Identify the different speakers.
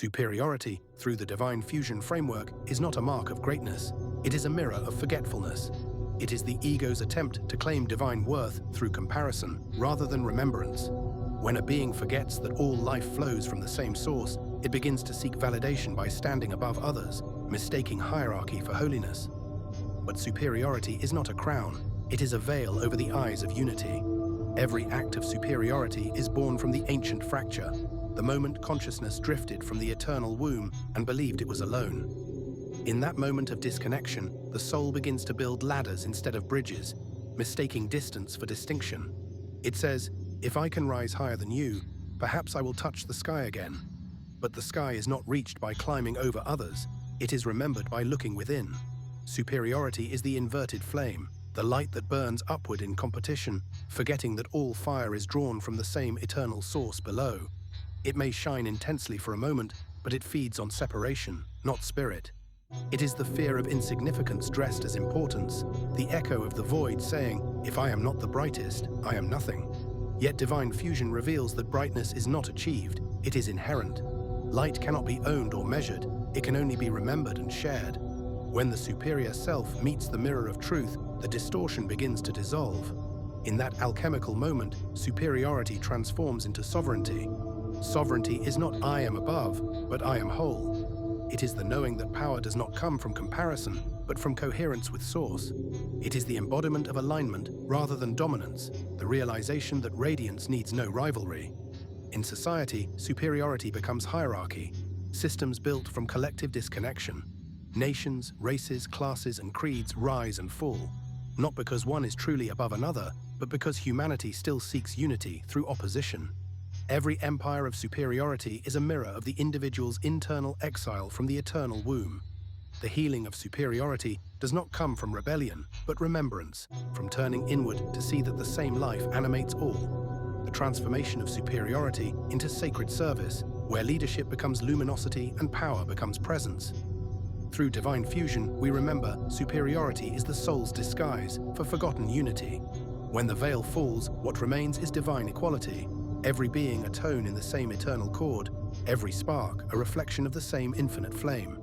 Speaker 1: Superiority, through the divine fusion framework, is not a mark of greatness. It is a mirror of forgetfulness. It is the ego's attempt to claim divine worth through comparison rather than remembrance. When a being forgets that all life flows from the same source, it begins to seek validation by standing above others, mistaking hierarchy for holiness. But superiority is not a crown, it is a veil over the eyes of unity. Every act of superiority is born from the ancient fracture, the moment consciousness drifted from the eternal womb and believed it was alone. In that moment of disconnection, the soul begins to build ladders instead of bridges, mistaking distance for distinction. It says, "If I can rise higher than you, perhaps I will touch the sky again." But the sky is not reached by climbing over others, it is remembered by looking within. Superiority is the inverted flame, the light that burns upward in competition, forgetting that all fire is drawn from the same eternal source below. It may shine intensely for a moment, but it feeds on separation, not spirit. It is the fear of insignificance dressed as importance, the echo of the void saying, "If I am not the brightest, I am nothing." Yet divine fusion reveals that brightness is not achieved, it is inherent. Light cannot be owned or measured, it can only be remembered and shared. When the superior self meets the mirror of truth, the distortion begins to dissolve. In that alchemical moment, superiority transforms into sovereignty. Sovereignty is not "I am above," but "I am whole." It is the knowing that power does not come from comparison, but from coherence with source. It is the embodiment of alignment rather than dominance, the realization that radiance needs no rivalry. In society, superiority becomes hierarchy, systems built from collective disconnection. Nations, races, classes, and creeds rise and fall, not because one is truly above another, but because humanity still seeks unity through opposition. Every empire of superiority is a mirror of the individual's internal exile from the eternal womb. The healing of superiority does not come from rebellion, but remembrance, from turning inward to see that the same life animates all. The transformation of superiority into sacred service, where leadership becomes luminosity and power becomes presence. Through divine fusion, we remember superiority is the soul's disguise for forgotten unity. When the veil falls, what remains is divine equality. Every being a tone in the same eternal chord, every spark a reflection of the same infinite flame.